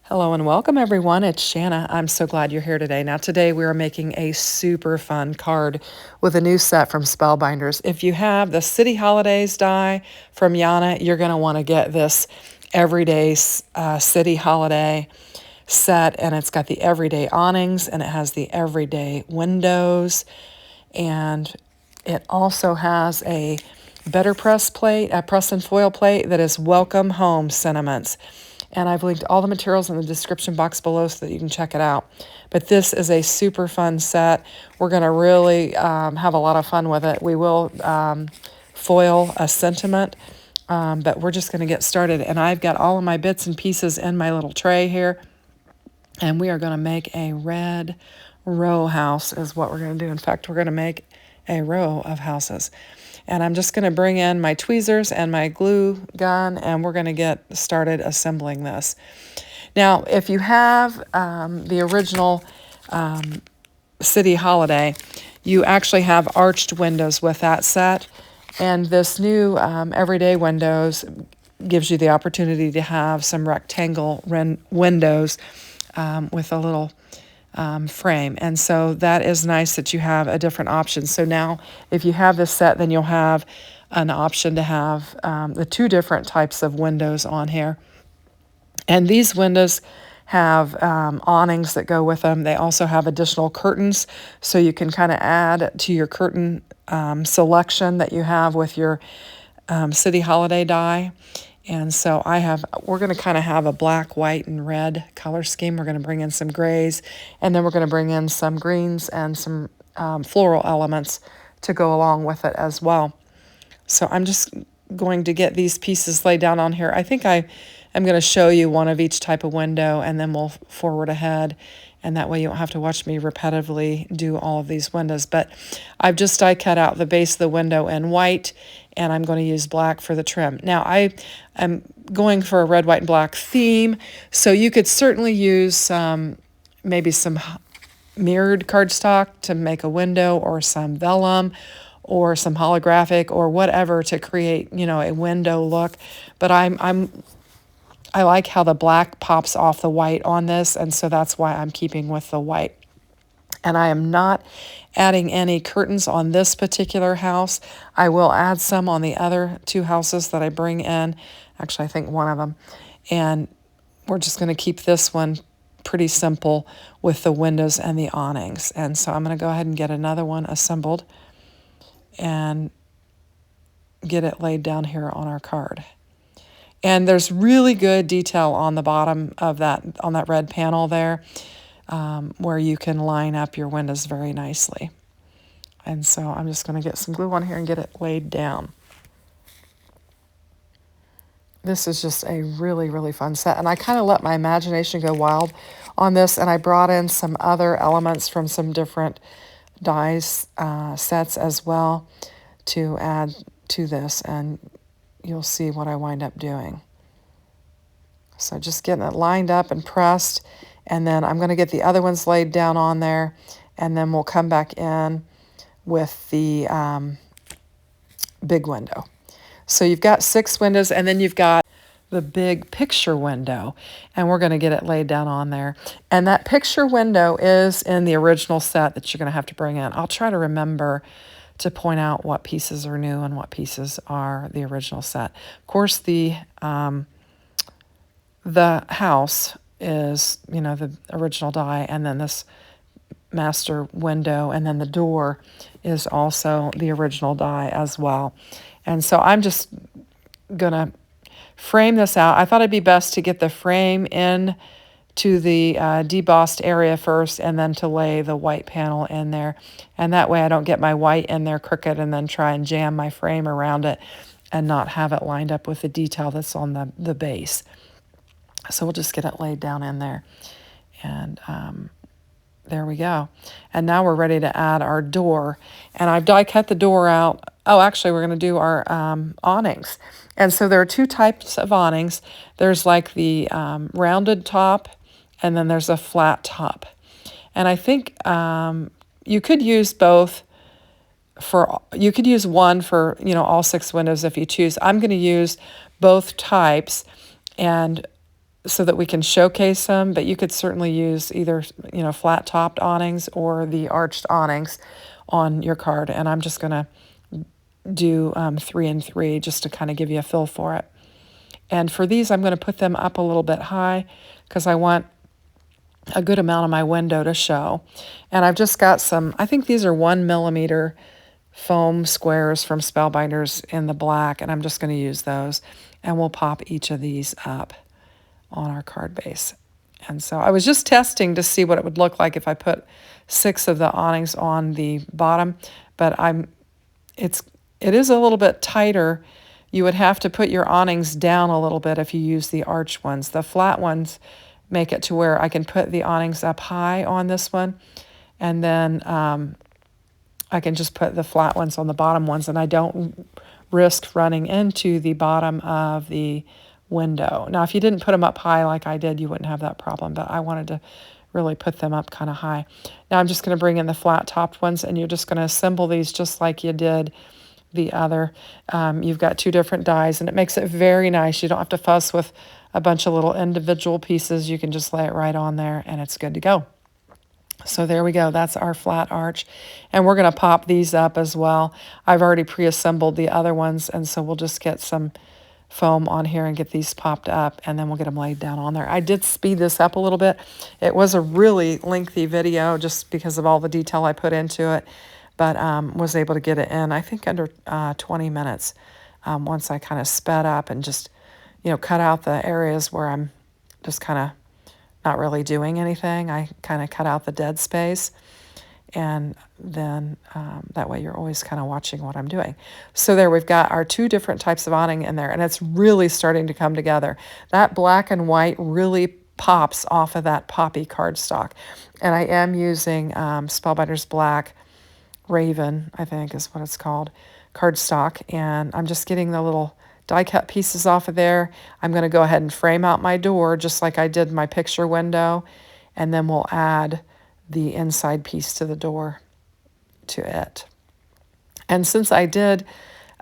Hello and welcome everyone. It's Shanna. I'm so glad you're here today. Now today we are making a super fun card with a new set from Spellbinders. If you have the City Holidays die from Yana, you're going to want to get this everyday City Holiday set, and it's got the everyday awnings and it has the everyday windows, and it also has a better press plate, a press and foil plate that is welcome home sentiments. And I've linked all the materials in the description box below so that you can check it out. But this is a super fun set. We're going to really have a lot of fun with it. We will foil a sentiment, but we're just going to get started. And I've got all of my bits and pieces in my little tray here. And we are going to make a red row house is what we're going to do. In fact, we're going to make a row of houses. And I'm just going to bring in my tweezers and my glue gun, and we're going to get started assembling this. Now, if you have the original City Holiday, you actually have arched windows with that set. And this new Everyday Windows gives you the opportunity to have some rectangle windows with a little frame. And so that is nice that you have a different option. So now if you have this set, then you'll have an option to have the two different types of windows on here. And these windows have awnings that go with them. They also have additional curtains, so you can kind of add to your curtain selection that you have with your City Holiday die. And so we're going to kind of have a black, white, and red color scheme. We're going to bring in some grays, and then we're going to bring in some greens and some floral elements to go along with it as well. So I'm just going to get these pieces laid down on here. I think I'm going to show you one of each type of window, and then we'll forward ahead, and that way you don't have to watch me repetitively do all of these windows. But I've just die cut out the base of the window in white, and I'm going to use black for the trim. Now I'm going for a red, white, and black theme, so you could certainly use maybe some mirrored cardstock to make a window, or some vellum, or some holographic, or whatever to create, a window look. But I like how the black pops off the white on this, and so that's why I'm keeping with the white. And I am not adding any curtains on this particular house. I will add some on the other two houses that I bring in. Actually, I think one of them. And we're just going to keep this one pretty simple with the windows and the awnings. And so I'm going to go ahead and get another one assembled and get it laid down here on our card. And there's really good detail on the bottom of on that red panel there, where you can line up your windows very nicely. And so I'm just going to get some glue on here and get it laid down. This is just a really, really fun set. And I kind of let my imagination go wild on this, and I brought in some other elements from some different dies sets as well to add to this, and you'll see what I wind up doing. So just getting it lined up and pressed, and then I'm going to get the other ones laid down on there, and then we'll come back in with the big window. So you've got 6 windows, and then you've got the big picture window, and we're going to get it laid down on there. And that picture window is in the original set that you're going to have to bring in. I'll try to remember to point out what pieces are new and what pieces are the original set. Of course, the house is, the original die, and then this master window, and then the door is also the original die as well. And so I'm just going to frame this out. I thought it'd be best to get the frame in to the debossed area first, and then to lay the white panel in there. And that way I don't get my white in there crooked and then try and jam my frame around it and not have it lined up with the detail that's on the base. So we'll just get it laid down in there. And there we go. And now we're ready to add our door. And I've die cut the door out. Oh, actually, we're going to do our awnings. And so there are 2 types of awnings. There's like the rounded top, and then there's a flat top. And I think you could use both. You could use one for, all 6 windows if you choose. I'm going to use both types, and so that we can showcase them, but you could certainly use either, flat topped awnings or the arched awnings on your card. And I'm just going to do 3 and 3 just to kind of give you a feel for it. And for these, I'm going to put them up a little bit high because I want a good amount of my window to show. And I've just got some, I think these are 1mm foam squares from Spellbinders in the black, and I'm just going to use those. And we'll pop each of these up on our card base. And so I was just testing to see what it would look like if I put 6 of the awnings on the bottom, but it is a little bit tighter. You would have to put your awnings down a little bit if you use the arch ones. The flat ones make it to where I can put the awnings up high on this one, and then I can just put the flat ones on the bottom ones, and I don't risk running into the bottom of the window. Now, if you didn't put them up high like I did, you wouldn't have that problem, but I wanted to really put them up kind of high. Now I'm just going to bring in the flat topped ones, and you're just going to assemble these just like you did the other. You've got 2 different dies, and it makes it very nice. You don't have to fuss with a bunch of little individual pieces. You can just lay it right on there, and it's good to go. So there we go. That's our flat arch. And we're going to pop these up as well. I've already pre-assembled the other ones, and so we'll just get some foam on here and get these popped up, and then we'll get them laid down on there. I did speed this up a little bit. It was a really lengthy video just because of all the detail I put into it, but was able to get it in, I think, under 20 minutes once I kind of sped up and just, cut out the areas where I'm just kind of not really doing anything. I kind of cut out the dead space, and then that way you're always kind of watching what I'm doing. So there we've got our 2 different types of awning in there, and it's really starting to come together. That black and white really pops off of that poppy cardstock. And I am using Spellbinders Black Raven, I think is what it's called, cardstock, and I'm just getting the little die cut pieces off of there. I'm going to go ahead and frame out my door just like I did my picture window, and then we'll add the inside piece to the door to it. And since I did,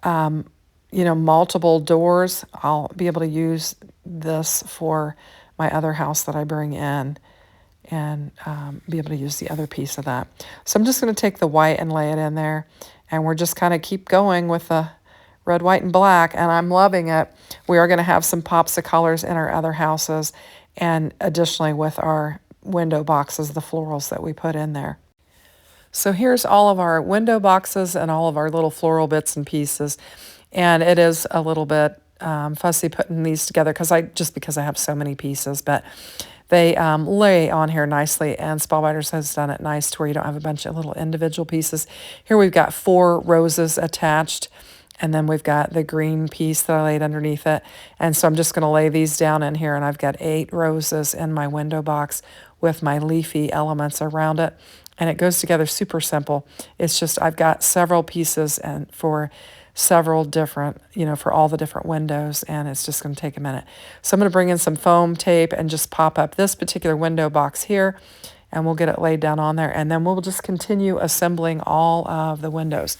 multiple doors, I'll be able to use this for my other house that I bring in, and be able to use the other piece of that. So I'm just going to take the white and lay it in there, and we're just kind of keep going with the red, white, and black, and I'm loving it. We are going to have some pops of colors in our other houses, and additionally with our window boxes, the florals that we put in there. So here's all of our window boxes and all of our little floral bits and pieces, and it is a little bit fussy putting these together because I have so many pieces, but they lay on here nicely, and Spellbinders has done it nice to where you don't have a bunch of little individual pieces. Here we've got 4 roses attached, and then we've got the green piece that I laid underneath it. And so I'm just going to lay these down in here, and I've got 8 roses in my window box with my leafy elements around it. And it goes together super simple. It's just I've got several pieces and for several different, for all the different windows, and it's just going to take a minute. So I'm going to bring in some foam tape and just pop up this particular window box here, and we'll get it laid down on there, and then we'll just continue assembling all of the windows.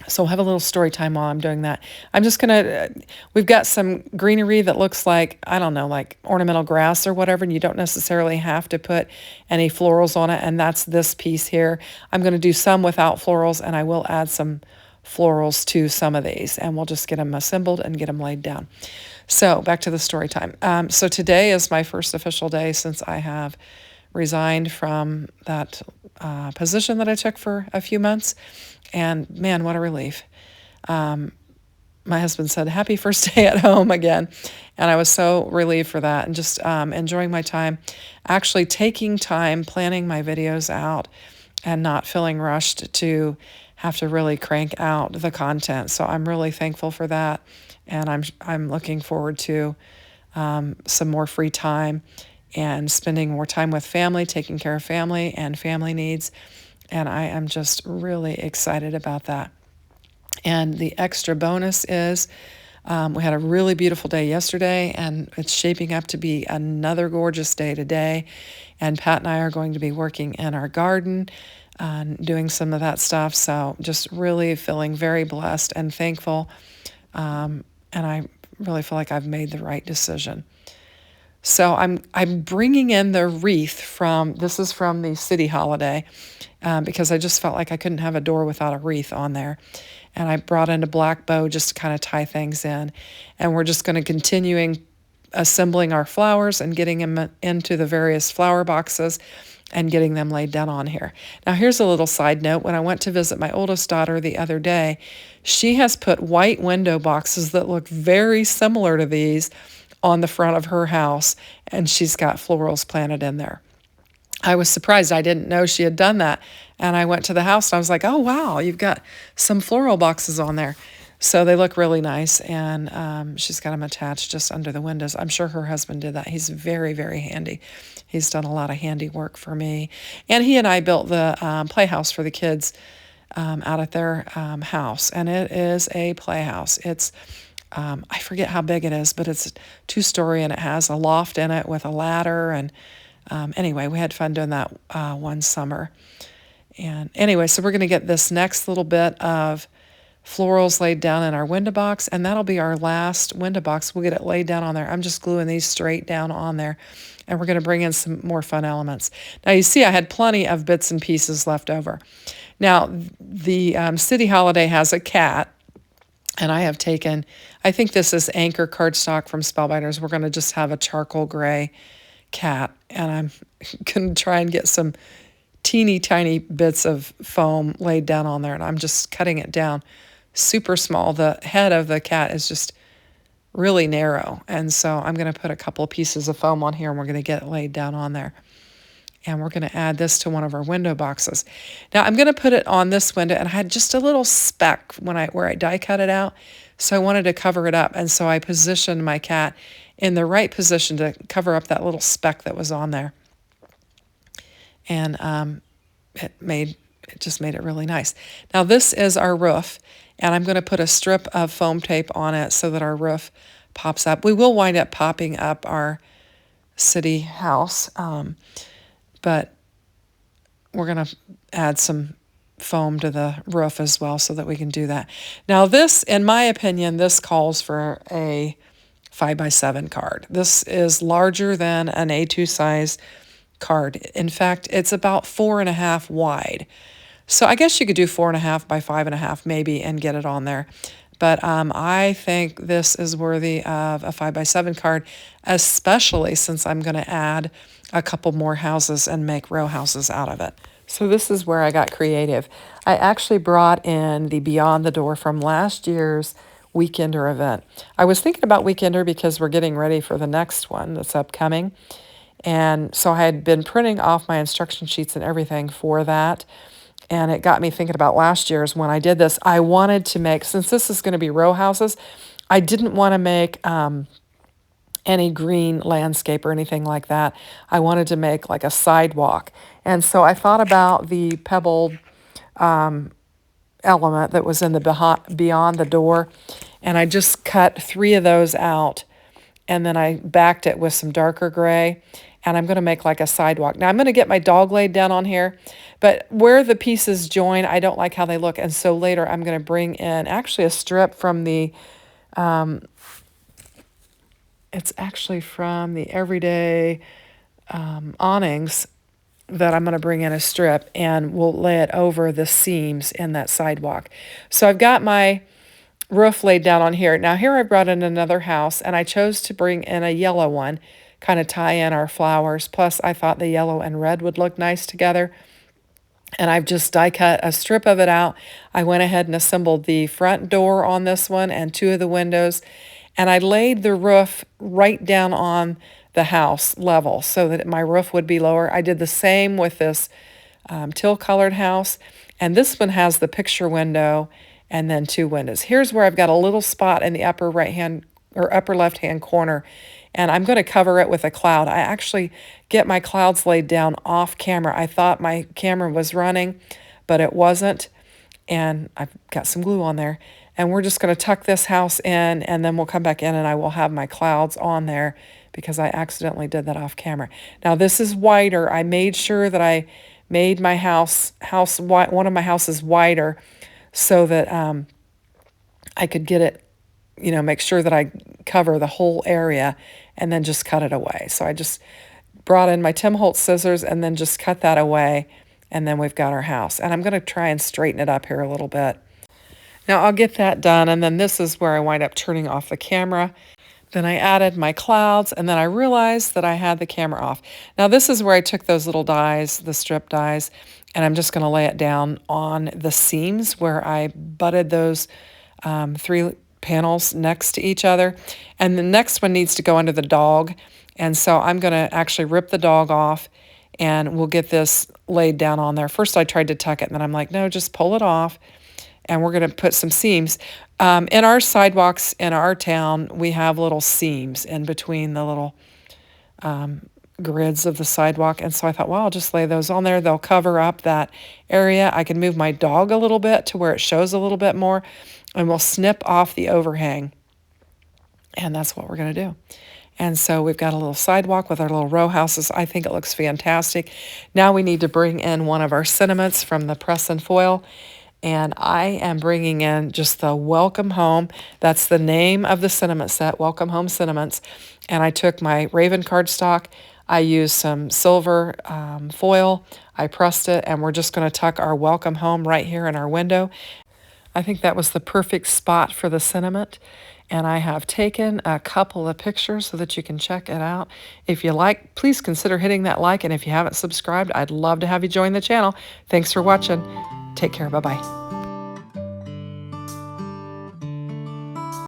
So we'll have a little story time while I'm doing that. I'm just going to, we've got some greenery that looks like, I don't know, like ornamental grass or whatever, and you don't necessarily have to put any florals on it, and that's this piece here. I'm going to do some without florals, and I will add some florals to some of these, and we'll just get them assembled and get them laid down. So back to the story time. So today is my first official day since I have resigned from that position that I took for a few months. And man, what a relief. My husband said, happy first day at home again. And I was so relieved for that, and just enjoying my time, actually taking time, planning my videos out, and not feeling rushed to have to really crank out the content. So I'm really thankful for that. And I'm looking forward to some more free time and spending more time with family, taking care of family and family needs. And I am just really excited about that. And the extra bonus is we had a really beautiful day yesterday, and it's shaping up to be another gorgeous day today. And Pat and I are going to be working in our garden and doing some of that stuff. So just really feeling very blessed and thankful. And I really feel like I've made the right decision. So I'm bringing in the wreath from, this is from the city holiday, because I just felt like I couldn't have a door without a wreath on there. And I brought in a black bow just to kind of tie things in. And we're just going to continuing assembling our flowers and getting them into the various flower boxes and getting them laid down on here. Now, here's a little side note. When I went to visit my oldest daughter the other day, she has put white window boxes that look very similar to these on the front of her house, and she's got florals planted in there. I was surprised. I didn't know she had done that. And I went to the house and I was like, oh, wow, you've got some floral boxes on there. So they look really nice. And she's got them attached just under the windows. I'm sure her husband did that. He's very, very handy. He's done a lot of handy work for me. And he and I built the playhouse for the kids out at their house. And it is a playhouse. It's I forget how big it is, but it's 2-story and it has a loft in it with a ladder. And anyway, we had fun doing that one summer. And anyway, so we're going to get this next little bit of florals laid down in our window box, and that'll be our last window box. We'll get it laid down on there. I'm just gluing these straight down on there, and we're going to bring in some more fun elements. Now, you see I had plenty of bits and pieces left over. Now, the city holiday has a cat, and I have taken, I think this is Anchor cardstock from Spellbinders. We're going to just have a charcoal gray cat, and I'm going to try and get some teeny tiny bits of foam laid down on there, and I'm just cutting it down super small. The head of the cat is just really narrow, and so I'm going to put a couple of pieces of foam on here, and we're going to get it laid down on there. And we're going to add this to one of our window boxes. Now I'm going to put it on this window, and I had just a little speck where I die cut it out, so I wanted to cover it up, and so I positioned my cat in the right position to cover up that little speck that was on there. And it just made it really nice. Now this is our roof, and I'm going to put a strip of foam tape on it so that our roof pops up. We will wind up popping up our city house, but we're going to add some foam to the roof as well so that we can do that. Now this, in my opinion, this calls for a 5x7 card. This is larger than an A2 size card. In fact, it's about 4.5 wide. So I guess you could do 4.5 by 5.5 maybe and get it on there. But I think this is worthy of a 5x7 card, especially since I'm going to add a couple more houses and make row houses out of it. So this is where I got creative. I actually brought in the Beyond the Door from last year's Weekender event. I was thinking about Weekender because we're getting ready for the next one that's upcoming. And so I had been printing off my instruction sheets and everything for that. And it got me thinking about last year's when I did this. I wanted to make, since this is going to be row houses, I didn't want to make any green landscape or anything like that. I wanted to make like a sidewalk. And so I thought about the pebbled element that was in the Beyond the Door. And I just cut 3 of those out. And then I backed it with some darker gray. And I'm going to make like a sidewalk. Now I'm going to get my dog laid down on here, but where the pieces join, I don't like how they look. And so later I'm going to bring in actually a strip from the, it's actually from the Everyday Awnings that I'm going to bring in a strip, and we'll lay it over the seams in that sidewalk. So I've got my roof laid down on here. Now here I brought in another house, and I chose to bring in a yellow one, kind of tie in our flowers. Plus, I thought the yellow and red would look nice together. And I've just die cut a strip of it out. I went ahead and assembled the front door on this one and 2 of the windows. And I laid the roof right down on the house level so that my roof would be lower. I did the same with this teal colored house. And this one has the picture window and then 2 windows. Here's where I've got a little spot in the upper right hand or upper left hand corner, and I'm going to cover it with a cloud. I actually get my clouds laid down off camera. I thought my camera was running, but it wasn't, and I've got some glue on there. And we're just going to tuck this house in, and then we'll come back in and I will have my clouds on there because I accidentally did that off camera. Now this is wider. I made sure that I made my one of my houses wider so that I could get it, make sure that I cover the whole area and then just cut it away. So I just brought in my Tim Holtz scissors and then just cut that away, and then we've got our house. And I'm going to try and straighten it up here a little bit. Now I'll get that done, and then this is where I wind up turning off the camera. Then I added my clouds, and then I realized that I had the camera off. Now this is where I took those little dies, the strip dies, and I'm just going to lay it down on the seams where I butted those 3 panels next to each other. And the next one needs to go under the dog, and so I'm going to actually rip the dog off, and we'll get this laid down on there. First I tried to tuck it, and then I'm like, no, just pull it off. And we're going to put some seams. In our sidewalks in our town, we have little seams in between the little grids of the sidewalk. And so I thought, well, I'll just lay those on there. They'll cover up that area. I can move my dog a little bit to where it shows a little bit more, and we'll snip off the overhang. And that's what we're going to do. And so we've got a little sidewalk with our little row houses. I think it looks fantastic. Now we need to bring in one of our sentiments from the press and foil. And I am bringing in just the Welcome Home. That's the name of the sentiment set, Welcome Home Sentiments. And I took my Raven cardstock. I used some silver foil. I pressed it, and we're just going to tuck our Welcome Home right here in our window. I think that was the perfect spot for the sentiment. And I have taken a couple of pictures so that you can check it out. If you like, please consider hitting that like. And if you haven't subscribed, I'd love to have you join the channel. Thanks for watching. Take care. Bye-bye.